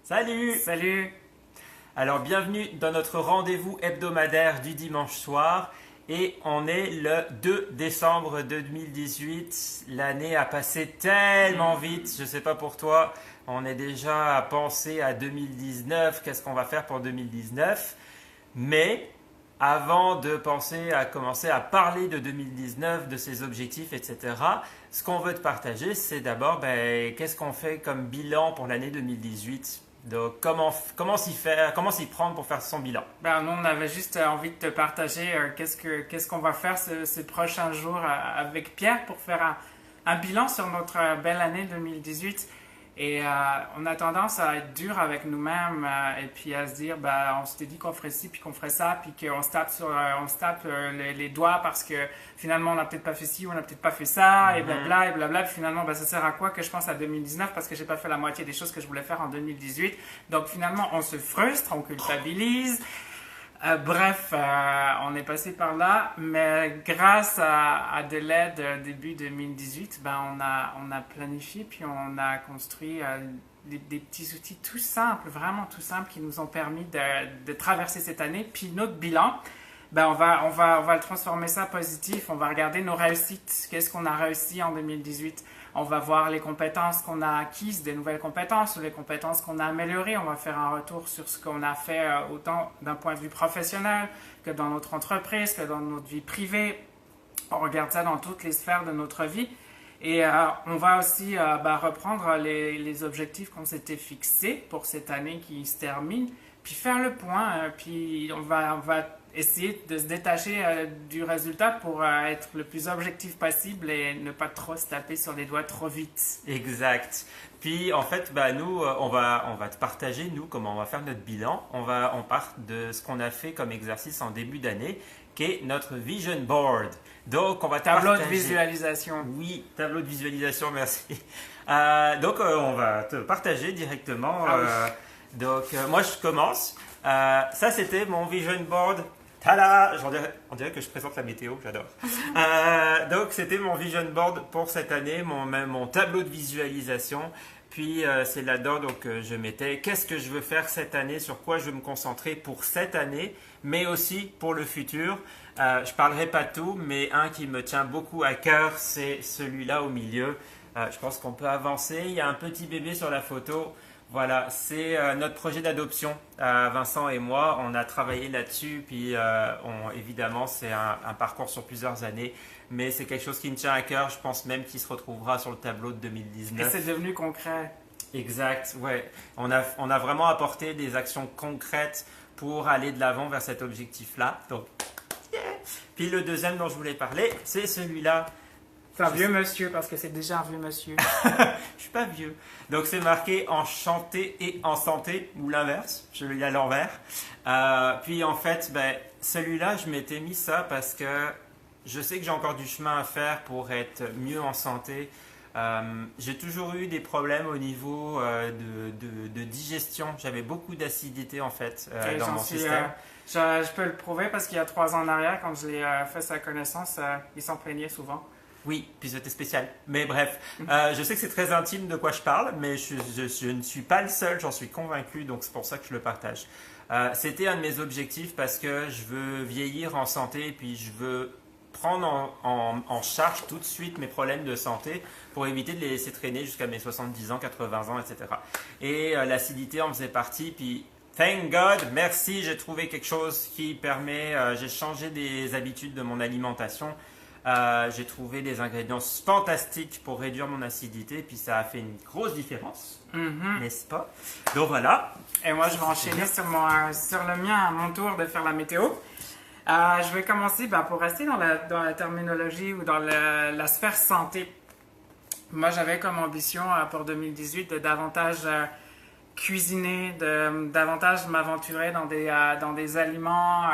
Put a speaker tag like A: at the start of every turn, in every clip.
A: Salut!
B: Salut!
A: Alors bienvenue dans notre rendez-vous hebdomadaire du dimanche soir et on est le 2 décembre 2018. L'année a passé tellement vite, je ne sais pas pour toi, on est déjà à penser à 2019, qu'est-ce qu'on va faire pour 2019? Mais avant de penser à commencer à parler de 2019, de ses objectifs, etc., ce qu'on veut te partager, c'est d'abord qu'est-ce qu'on fait comme bilan pour l'année 2018. Donc, comment s'y faire, comment s'y prendre pour faire son bilan?
B: Nous, on avait juste envie de te partager qu'est-ce qu'on va faire ces prochains jours avec Pierre pour faire un bilan sur notre belle année 2018. Et on a tendance à être dur avec nous-mêmes et puis à se dire, on s'était dit qu'on ferait ci, puis qu'on ferait ça, puis qu'on se tape, les doigts parce que finalement on n'a peut-être pas fait ci, ou on n'a peut-être pas fait ça, et blabla, et blabla. Puis finalement, ça sert à quoi que je pense à 2019 parce que j'ai pas fait la moitié des choses que je voulais faire en 2018. Donc finalement, on se frustre, on culpabilise. Bref, on est passé par là, mais grâce à de l'aide début 2018, on a planifié puis on a construit des petits outils tout simples, vraiment tout simples, qui nous ont permis de traverser cette année. Puis notre bilan, on va le transformer ça positif. On va regarder nos réussites, qu'est-ce qu'on a réussi en 2018. On va voir les compétences qu'on a acquises, des nouvelles compétences ou les compétences qu'on a améliorées. On va faire un retour sur ce qu'on a fait autant d'un point de vue professionnel que dans notre entreprise, que dans notre vie privée. On regarde ça dans toutes les sphères de notre vie. Et on va aussi reprendre les objectifs qu'on s'était fixés pour cette année qui se termine, puis faire le point, puis on va essayer de se détacher du résultat pour être le plus objectif possible et ne pas trop se taper sur les doigts trop vite.
A: Exact. Puis en fait, nous, on va te partager, nous, comment on va faire notre bilan. On part de ce qu'on a fait comme exercice en début d'année, qui est notre Vision Board. Donc, on va
B: tableau de visualisation.
A: Oui, tableau de visualisation, merci. Donc, on va te partager directement. Donc, moi, je commence. Ça, c'était mon Vision Board. Tada! On dirait que je présente la météo, j'adore. Donc, c'était mon Vision Board pour cette année, mon tableau de visualisation. Puis, c'est là-dedans que je mettais qu'est-ce que je veux faire cette année, sur quoi je veux me concentrer pour cette année, mais aussi pour le futur. Je ne parlerai pas de tout, mais un qui me tient beaucoup à cœur, c'est celui-là au milieu. Je pense qu'on peut avancer. Il y a un petit bébé sur la photo. Voilà, c'est notre projet d'adoption. Vincent et moi, on a travaillé là-dessus. Puis, évidemment, c'est un parcours sur plusieurs années. Mais c'est quelque chose qui me tient à cœur. Je pense même qu'il se retrouvera sur le tableau de 2019.
B: Et c'est devenu concret.
A: Exact, ouais. On a vraiment apporté des actions concrètes pour aller de l'avant vers cet objectif-là. Donc, yeah. Puis le deuxième dont je voulais parler, c'est celui-là.
B: C'est un vieux monsieur parce que c'est déjà un vieux monsieur.
A: Je suis pas vieux. Donc c'est marqué en chanté et en santé, ou l'inverse, je l'ai à l'envers. Puis en fait, celui-là, je m'étais mis ça parce que je sais que j'ai encore du chemin à faire pour être mieux en santé. J'ai toujours eu des problèmes au niveau de digestion. J'avais beaucoup d'acidité en fait dans mon système.
B: Je peux le prouver parce qu'il y a 3 ans en arrière, quand je l'ai fait sa connaissance, il s'en plaignait souvent.
A: Oui, puis c'était spécial. Mais bref, je sais que c'est très intime de quoi je parle, mais je ne suis pas le seul, j'en suis convaincu, donc c'est pour ça que je le partage. C'était un de mes objectifs parce que je veux vieillir en santé et puis je veux prendre en charge tout de suite mes problèmes de santé pour éviter de les laisser traîner jusqu'à mes 70 ans, 80 ans, etc. Et l'acidité en faisait partie, puis thank God, merci, j'ai trouvé quelque chose qui permet, j'ai changé des habitudes de mon alimentation. J'ai trouvé des ingrédients fantastiques pour réduire mon acidité, puis ça a fait une grosse différence, n'est-ce pas? Donc voilà.
B: Et moi, je vais enchaîner sur le mien, à mon tour de faire la météo. Je vais commencer pour rester dans la terminologie ou dans la sphère santé. Moi, j'avais comme ambition pour 2018 de davantage cuisiner, davantage m'aventurer dans des aliments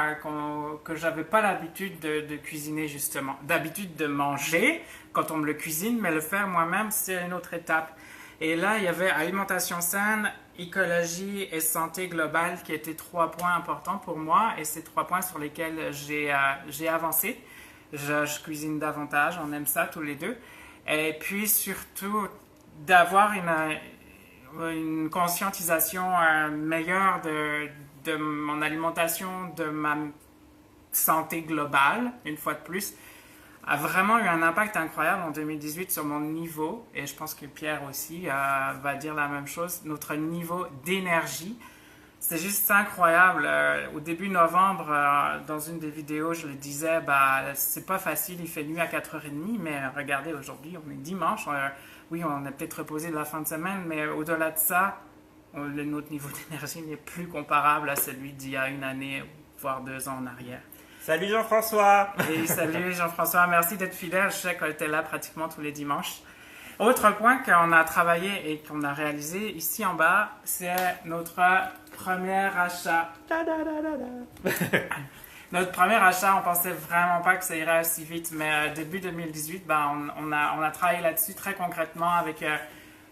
B: que j'avais pas l'habitude de cuisiner justement. D'habitude de manger quand on me le cuisine, mais le faire moi-même, c'est une autre étape. Et là, il y avait alimentation saine, écologie et santé globale qui étaient 3 points importants pour moi et c'est 3 points sur lesquels j'ai avancé. Je cuisine davantage, on aime ça tous les deux. Et puis surtout, d'avoir une conscientisation meilleure de mon alimentation, de ma santé globale, une fois de plus, a vraiment eu un impact incroyable en 2018 sur mon niveau, et je pense que Pierre aussi va dire la même chose, notre niveau d'énergie. C'est juste incroyable. Au début novembre, dans une des vidéos, je le disais, c'est pas facile, il fait nuit à 4h30, mais regardez, aujourd'hui, on est dimanche. Oui, on a peut-être reposé de la fin de semaine, mais au-delà de ça, notre niveau d'énergie n'est plus comparable à celui d'il y a une année, voire 2 ans en arrière.
A: Salut Jean-François!
B: Et salut Jean-François, merci d'être fidèle. Je sais qu'on était là pratiquement tous les dimanches. Autre point qu'on a travaillé et qu'on a réalisé ici en bas, c'est notre premier achat. Notre premier achat, on pensait vraiment pas que ça irait aussi vite, mais début 2018, on a travaillé là-dessus très concrètement avec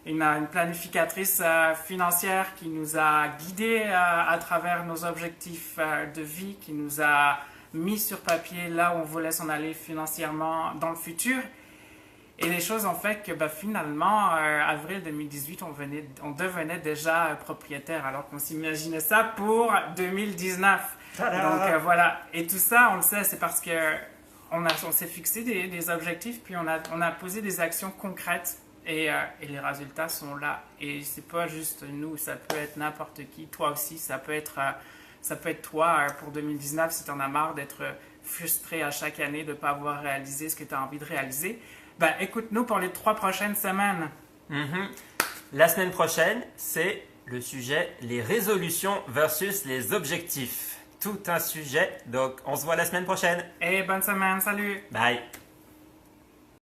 B: une planificatrice financière qui nous a guidés à travers nos objectifs de vie, qui nous a mis sur papier là où on voulait s'en aller financièrement dans le futur. Et les choses ont fait que finalement, avril 2018, on devenait déjà propriétaire, alors qu'on s'imaginait ça pour 2019. Donc voilà. Et tout ça, on le sait, c'est parce que on s'est fixé des objectifs, puis on a posé des actions concrètes, et les résultats sont là. Et c'est pas juste nous, ça peut être n'importe qui, toi aussi, ça peut être toi pour 2019 si tu en as marre d'être frustré à chaque année de ne pas avoir réalisé ce que tu as envie de réaliser. Écoute-nous pour les 3 prochaines semaines.
A: La semaine prochaine, c'est le sujet les résolutions versus les objectifs. Tout un sujet, donc on se voit la semaine prochaine.
B: Et bonne semaine, salut!
A: Bye!